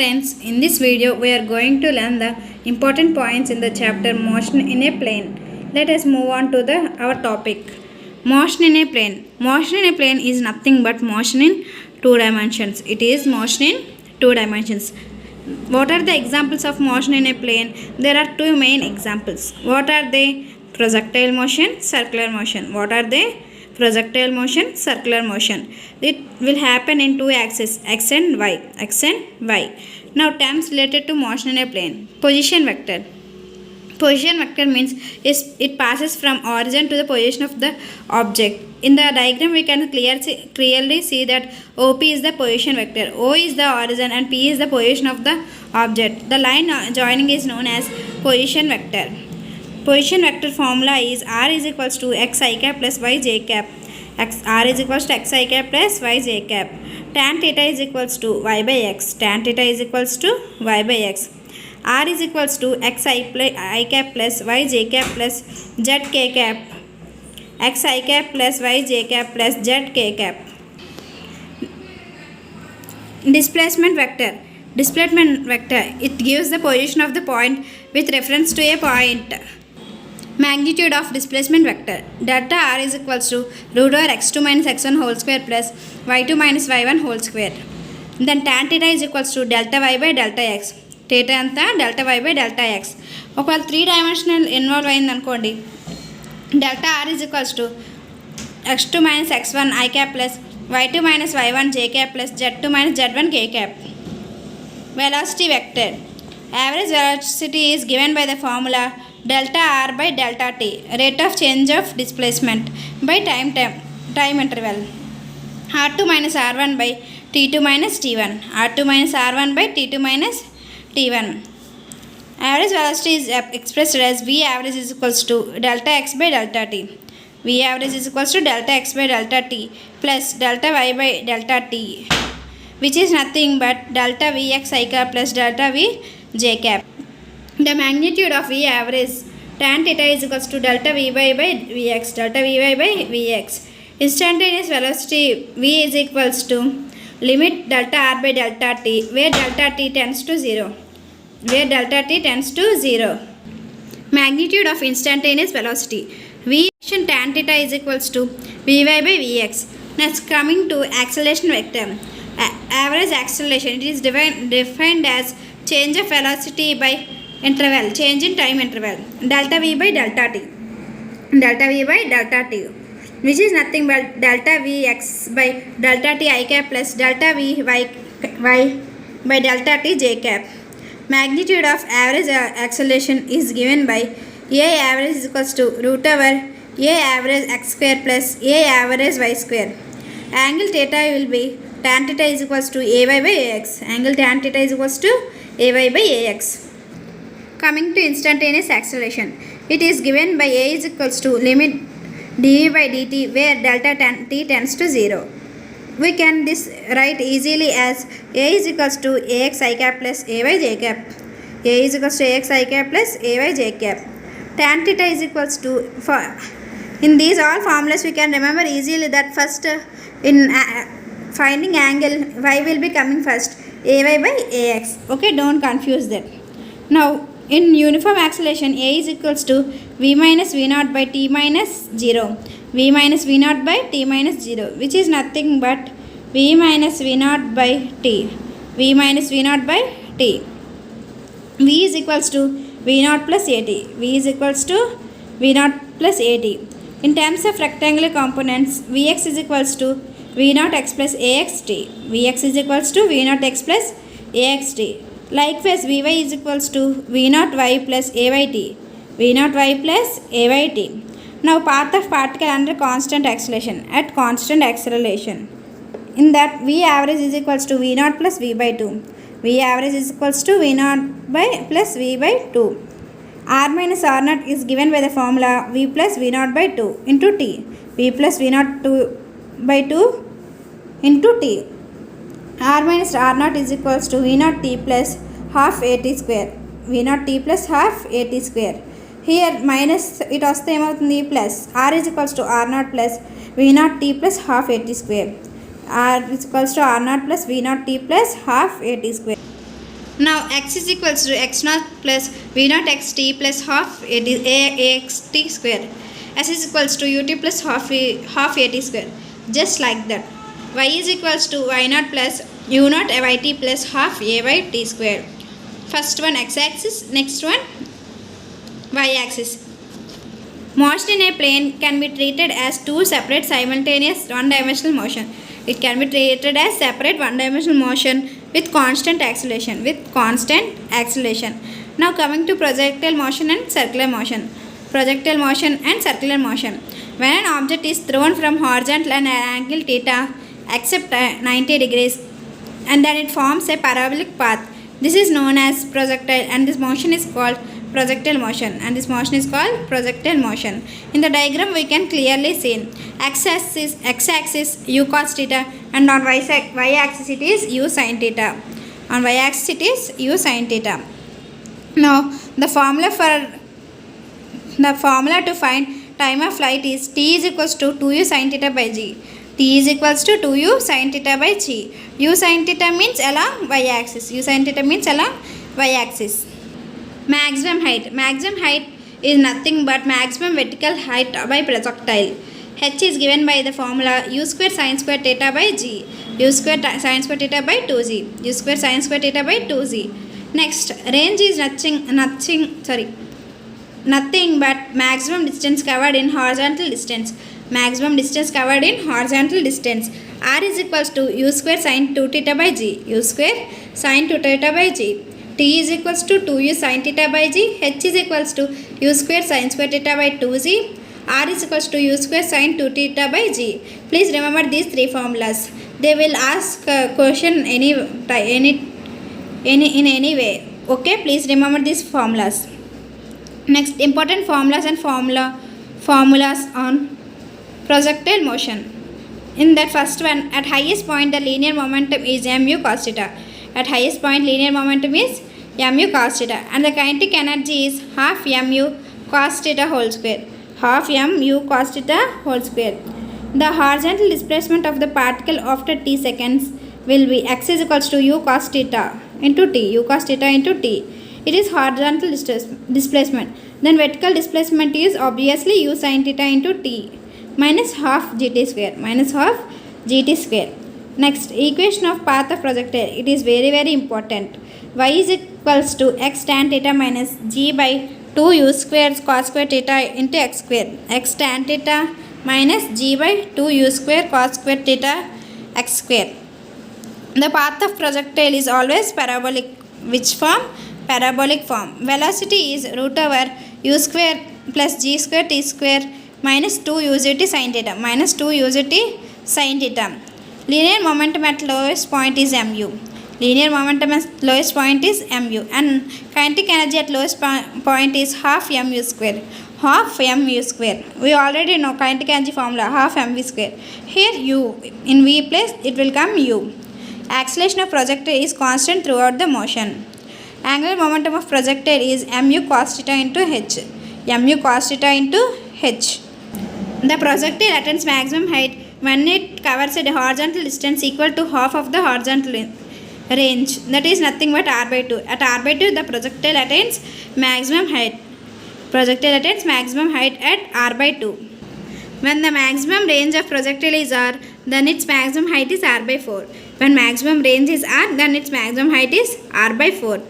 friends, in this video we are going to learn the important points in the chapter motion in a plane. Let us move on to our topic. Motion in a plane. Motion in a plane is nothing but motion in two dimensions. It is motion in two dimensions. What are the examples of motion in a plane? There are two main examples. What are they? Projectile motion, circular motion. What are they? Projectile motion, circular motion. It will happen in two axes, x and y. X and y. Now terms related to motion in a plane. Position vector. Position vector means it passes from origin to the position of the object. In the diagram we can clearly see that OP is the position vector, O is the origin and P is the position of the object. The line joining is known as position vector. Position vector formula is R is equals to xi cap plus yj cap. R is equals to xi cap plus yj cap. Tan theta is equals to y by x. Tan theta is equals to y by x. R is equals to xi cap plus yj cap plus zk cap. Xi cap plus yj cap plus zk cap. Displacement vector. Displacement vector. It gives the position of the point with reference to a point. Magnitude of displacement vector. Delta r is equals to root over x2 minus x1 whole square plus y2 minus y1 whole square. Then tan theta is equals to delta y by delta x. Theta anta delta y by delta x. ఒకవేళ 3 dimensional involve అయింది అనుకోండి, delta r is equals to x2 minus x1 i cap plus y2 minus y1 j cap plus z2 minus z1 k cap. Velocity vector. Average velocity is given by the formula delta r by delta t, rate of change of displacement by time interval. R2 minus r1 by t2 minus t1. R2 minus r1 by t2 minus t1. Average velocity is expressed as v average is equals to delta x by delta t. V average is equals to delta x by delta t plus delta y by delta t, which is nothing but delta vx I cap plus delta v j cap. The magnitude of v average tan theta is equals to delta vy by vx. Delta vy by vx. Instantaneous velocity v is equals to limit delta r by delta t, where delta t tends to 0. Where delta t tends to 0. Magnitude of instantaneous velocity. V tan theta is equals to vy by vx. Next, coming to acceleration vector. Average acceleration. It is defined as change of velocity by interval, change in time interval. Delta v by delta t. Delta v by delta t, which is nothing but delta vx by delta t I cap plus delta v y by delta t j cap. Magnitude of average acceleration is given by a average is equals to root over a average x square plus a average y square. Angle theta will be tan theta is equals to ay by ax. Angle tan theta is equals to ay by ax. Coming to instantaneous acceleration, it is given by a is equals to limit dv by dt, where delta t tends to 0. We can this write easily as a is equals to ax I cap plus ay j cap. A is equals to ax I cap plus ay j cap. Tan theta is equals to, in these all formulas we can remember easily that first in finding angle y will be coming first, ay by ax. Okay, don't confuse that. Now in uniform acceleration, a is equals to v minus v naught by t minus 0. V minus v naught by t minus 0, which is nothing but v minus v naught by t. V minus v naught by t. V is equals to v naught plus at. V is equals to v naught plus at. In terms of rectangular components, vx is equals to v naught x plus axt. Vx is equals to v naught x plus axt. Likewise, vy is equals to v naught y plus ayt. V naught y plus ayt. Now path of particle under constant acceleration. At constant acceleration, in that v average is equals to v naught plus v by 2. V average is equals to v naught by plus v by 2. R minus r naught is given by the formula v plus v naught by 2 into t. V plus v naught by 2 into t. R minus r naught is equals to v naught t plus half at square. V naught t plus half at square. Here minus it వస్తే ఏమవుతుంది plus. R is equals to r naught plus v naught t plus half at square. R is equals to r naught plus v naught t plus half at square. Now x is equals to x naught plus v naught xt plus half axt square. S is equals to ut plus half at square. Just like that. Y is equals to y naught plus u naught yt plus half a by t square. First one x axis, next one y axis. Motion in a plane can be treated as two separate simultaneous one-dimensional motion. It can be treated as separate one-dimensional motion with constant acceleration. Now coming to projectile motion and circular motion. Projectile motion and circular motion. When an object is thrown from horizontal and angle theta except 90 degrees and then it forms a parabolic path. This is known as projectile and this motion is called projectile motion. In the diagram we can clearly see x-axis u cos theta and on y-axis it is u sin theta. Now the formula to find time of flight is t is equals to 2u sin theta by g. T is equals to 2u sin theta by g. U sin theta means along y-axis. Maximum height is nothing but maximum vertical height by projectile. H is given by the formula u square sin square theta by g. U square sin square theta by 2z. Next, range is nothing but maximum distance covered in horizontal distance. R is equals to u square sin 2 theta by g. T is equals to 2u sin theta by g. H is equals to u square sin square theta by 2z. R is equals to u square sin 2 theta by g. Please remember these three formulas. They will ask a question in any way. Okay, please remember these formulas. Next, important formulas and formulas on projectile motion. In that first one, at highest point the linear momentum is mu cos theta. And the kinetic energy is half mu cos theta whole square. The horizontal displacement of the particle after t seconds will be x is equals to u cos theta into t. It is horizontal displacement. Then vertical displacement is obviously u sin theta into t minus half gt square. Next, equation of path of projectile. It is very important. Y is equals to x tan theta minus g by 2u square cos square theta into x square. X tan theta minus g by 2u square cos square theta x square. The path of projectile is always parabolic. Which form? Parabolic form. Velocity is root over u square plus g square t square minus 2uzt sin theta. Linear momentum at lowest point is mu. And kinetic energy at lowest point is half mu square. We already know kinetic energy formula, half mv square. Here u, in v place it will come u. Acceleration of projectile is constant throughout the motion. Angular momentum of projectile is mu cos theta into h. The projectile attains maximum height when it covers a horizontal distance equal to half of the horizontal range. That is nothing but r by 2. At r by 2 the projectile attains maximum height. At r by 2. When the maximum range of projectile is r, then its maximum height is r by 4. When maximum range is r, then its maximum height is r by 4.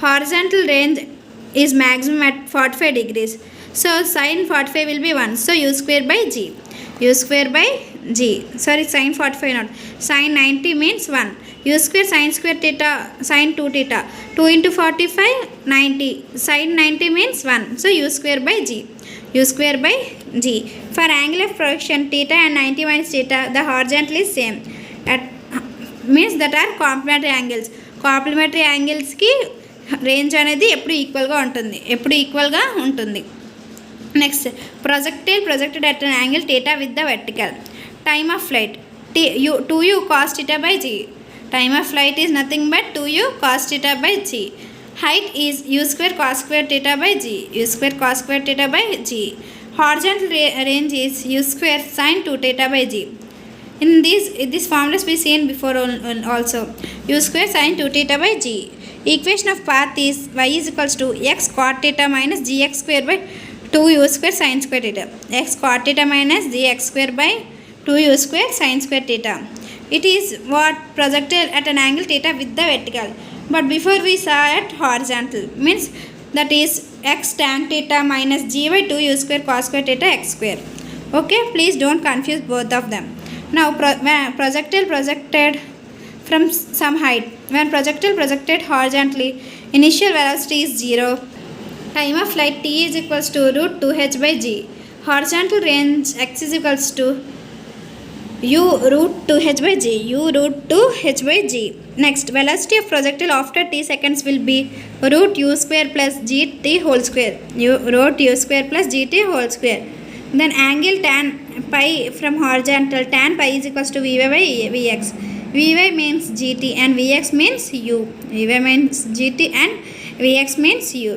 Horizontal range is maximum at 45 degrees. So sin 45 will be 1. So u square by g. Sin 45 not. Sin 90 means 1. U square sin square theta sin 2 theta. 2 into 45 90. Sin 90 means 1. So u square by g. For angle of projection theta and 90 minus theta, the horizontal is same. Means that are complementary angles. Complementary angles ki range అనేది ఎప్పుడు ఈక్వల్గా ఉంటుంది. Next, projectile projected at an angle theta with the vertical. Time of flight 2u cos theta by g. Time of flight is nothing but 2u cos theta by g. Height is u square cos square theta by g. Horizontal range is u square sin 2 theta by g. In this formulas we seen before also. U square sin 2 theta by g. Equation of path is y is equals to x cot theta minus gx square by 2u square sin square theta. X cot theta minus gx square by 2u square sin square theta. It is what projected at an angle theta with the vertical. But before we saw at horizontal, means that is x tan theta minus g by 2u square cos square theta x square. Okay, please don't confuse both of them. Now projectile projected from some height. When projectile projected horizontally, initial velocity is 0. Time of flight t is equals to root 2h by g. Horizontal range x is equals to u root 2h by g. U root 2h by g. Next, velocity of projectile after t seconds will be root u square plus gt whole square. Root u square plus gt whole square. Then angle tan pi from horizontal, tan pi is equals to vy by vx. Vy means gt and vx means u. Vy means gt and vx means u.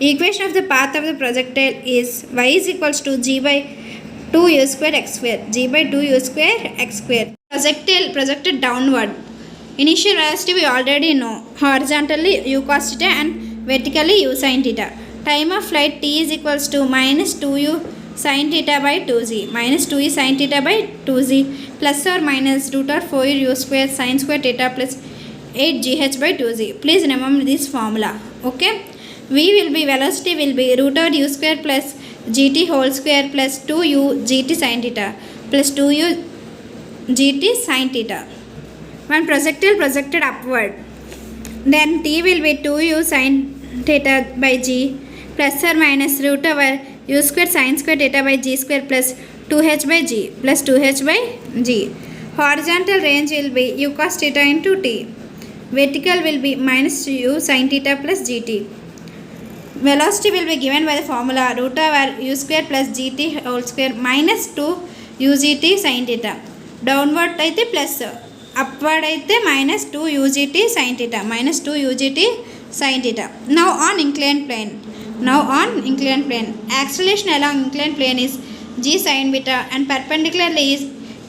Equation of the path of the projectile is y is equals to g by 2u square x square. G by 2u square x square. Projectile projected downward. Initial velocity we already know. Horizontally u cos theta and vertically u sin theta. Time of flight t is equals to minus 2u sin theta by 2z. Minus 2u sin theta by 2z plus or minus root or 4u square sin square theta plus 8gh by 2z. Please remember this formula. Okay. V will be velocity will be root over u square plus gt whole square plus 2u gt sin theta plus 2u gt sin theta. When projectile projected upward, then t will be 2u sin theta by g plus or minus root over u square sin square theta by g square plus 2h by g plus 2h by g. Horizontal range will be u cos theta into t. Vertical will be minus u sin theta plus gt. Velocity will be given by the formula root over u square plus gt whole square minus 2 ugt sin theta. Downward aithe plus, upward aithe minus 2 ugt sin theta, minus 2 ugt sin theta. Now on inclined plane. Acceleration along inclined plane is g sin beta and perpendicularly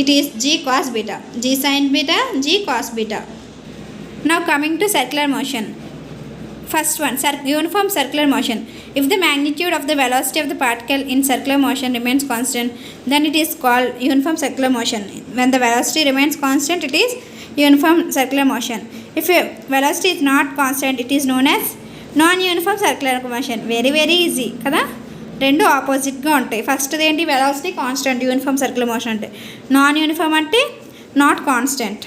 it is g cos beta. G sin beta, g cos beta. Now coming to circular motion. First one, uniform circular motion. If the magnitude of the velocity of the particle in circular motion remains constant, then it is called uniform circular motion. When the velocity remains constant, it is uniform circular motion. If a velocity is not constant, it is known as non-uniform circular motion. Very easy కదా, రెండు ఆపోజిట్గా ఉంటాయి. First ఏంటి, velocity constant, uniform circular motion అంటే. Non uniform అంటే not constant.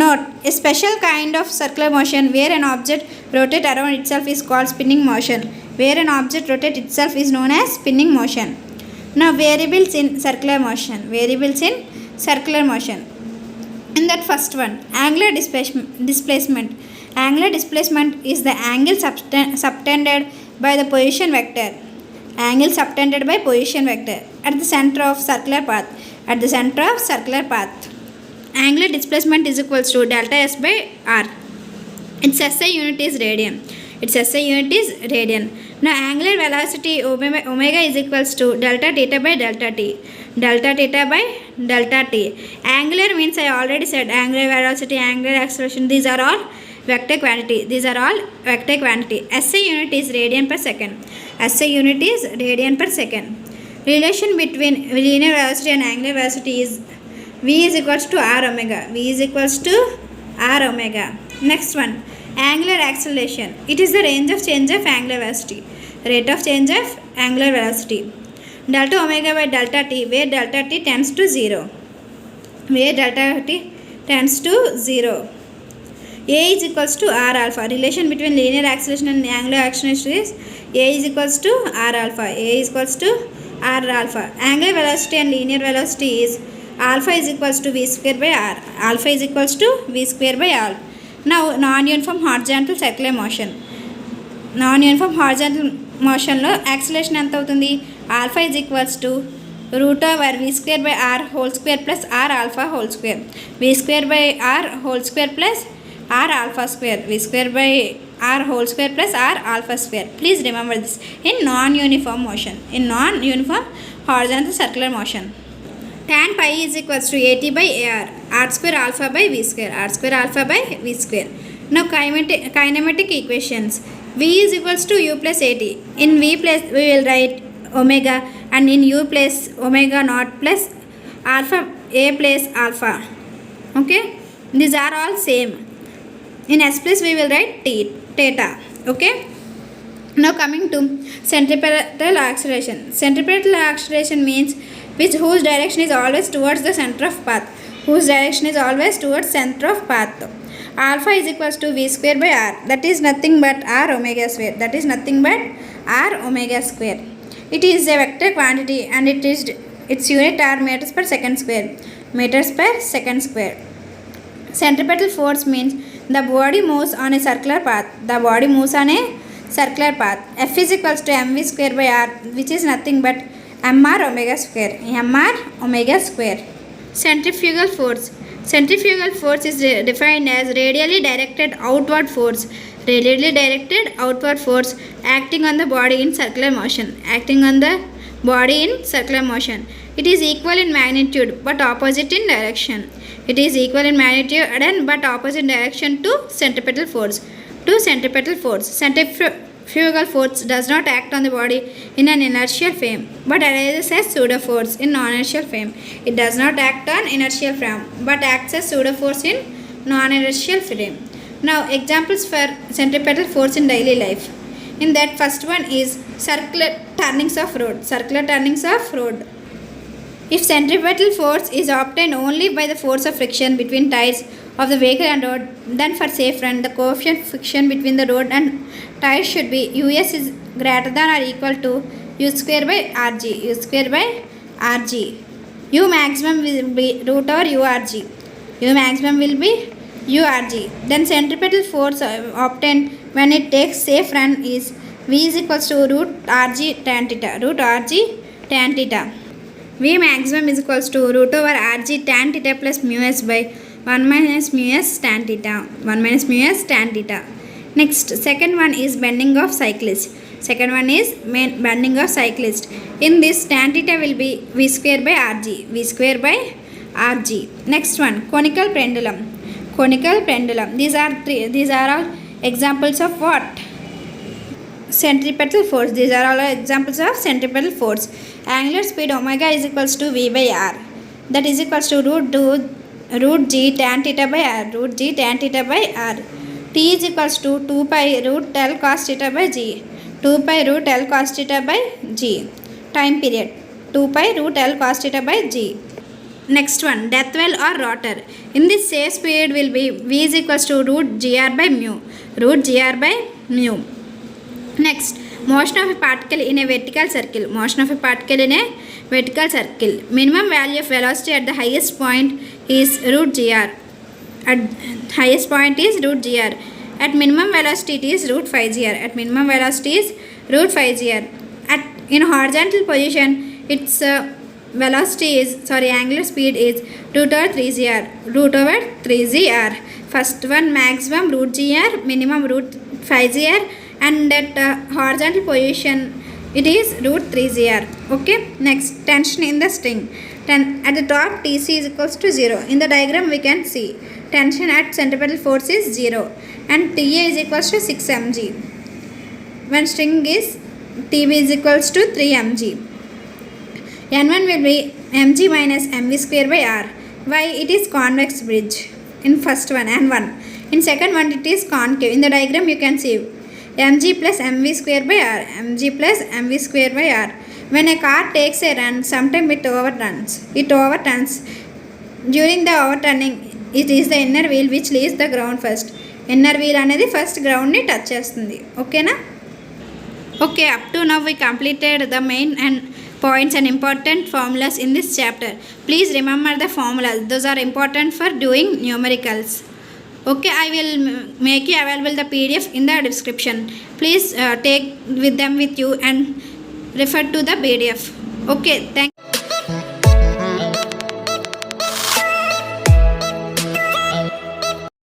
Note, a special kind of circular motion where an object rotates around itself is called spinning motion. Where an object rotates itself is known as spinning motion. Now variables in circular motion. In that first one, angular displacement. Angular displacement is the angle subtended by the position vector. Angle subtended by position vector at the center of circular path. Angular displacement is equals to delta s by r. Its SI unit is radian. Now angular velocity omega is equals to delta theta by delta t. Angular means I already said angular velocity, angular acceleration, these are all vector quantity. SI unit is radian per second. Relation between linear velocity and angular velocity is v is equals to r omega. Next one, angular acceleration. It is the range of change of angular velocity, rate of change of angular velocity. Delta omega by delta t, where delta t tends to 0. A is equals to r alpha. Relation between linear acceleration and angular acceleration is A is equals to r alpha. Angular velocity and linear velocity is alpha is equals to v square by r. Now non-uniform horizontal circular motion. లో acceleration ఎంత అవుతుంది, alpha is equals to root over v square by r whole square plus r alpha whole square. V square by r whole square plus r alpha square. V square by r whole square plus r alpha square. Please remember this in non-uniform horizontal circular motion. Tan pi is equals to at by ar, r square alpha by v square. Now kinematic equations. V is equals to U plus AT. In V place we will write omega, and in U place omega naught plus alpha A plus alpha. Okay, these are all same. In S place we will write theta. Okay. Now coming to centripetal acceleration. Centripetal acceleration means whose direction is always towards the center of path. Whose direction is always towards center of path. Alpha is equals to V square by R. That is nothing but R omega square. That is nothing but R omega square. It is a vector quantity and its unit are meters per second square. Meters per second square. Centripetal force means the body moves on a circular path. The body moves on a circular path. F is equals to mv square by r, which is nothing but mr omega square. Mr omega square. Centrifugal force. Centrifugal force is defined as radially directed outward force. Radially directed outward force acting on the body in circular motion. Acting on the body in circular motion. It is equal in magnitude but opposite in direction. It is equal in magnitude and but opposite direction to centripetal force. Centrifugal force does not act on the body in an inertial frame but arises as pseudo force in non-inertial frame. It does not act on inertial frame but acts as pseudo force in non-inertial frame. Now examples for centripetal force in daily life. In that, first one is circular turnings of road. Circular turnings of road. If centripetal force is obtained only by the force of friction between tires of the vehicle and road, then for safe run, the coefficient of friction between the road and tires should be US is greater than or equal to U square by RG. U square by RG. U maximum will be root over URG. U maximum will be URG. Then centripetal force obtained when it takes safe run is V is equals to root RG tan theta. Root RG tan theta. V maximum is equals to root over RG tan theta plus mu s by 1 minus mu s tan theta. 1 minus mu s tan theta. Next, second one is bending of cyclist. Second one is bending of cyclist. In this, tan theta will be V square by RG. V square by RG. Next one, conical pendulum. Conical pendulum. These are all examples of what? Centripetal force. These are all examples of centripetal force. Angular speed omega is equals to V by R. That is equals to root G tan theta by R. Root G tan theta by R. T is equals to 2 pi root L cos theta by G. 2 pi root L cos theta by G. Time period. 2 pi root L cos theta by G. Next one, death well or rotor. In this safe period will be V is equals to root GR by mu. Root GR by mu. Next, motion of a particle in a vertical circle. Motion of a particle in a vertical circle. Minimum value of velocity at the highest point is root GR. At highest point is root GR. At minimum velocity it is root 5GR. At minimum velocity is root 5GR. In horizontal position its velocity is angular speed is root over 3GR. Root over 3GR. First one maximum root GR, minimum root 5GR, and at horizontal position it is root 3GR. Okay. Next, tension in the string. At the top TC is equals to 0. In the diagram we can see tension at centripetal force is 0 and TA is equals to 6 mg. When string is TB is equals to 3 mg. N1 will be mg minus mv square by r. Why? It is convex bridge. In first one, N1. In second one it is concave. In the diagram you can see mg plus mv square by r. Mg plus mv square by r. When a car takes a run, sometimes it overturns. During the overturning, it is the inner wheel which leaves the ground first. Inner wheel anedi first ground ni touch chestundi. Okay na? Okay, up to now we completed the main and points and important formulas in this chapter. Please remember the formulas. Those are important for doing numericals. Okay, I will make you available the PDF in the description. Please take with them with you and refer to the PDF. Okay, thank you.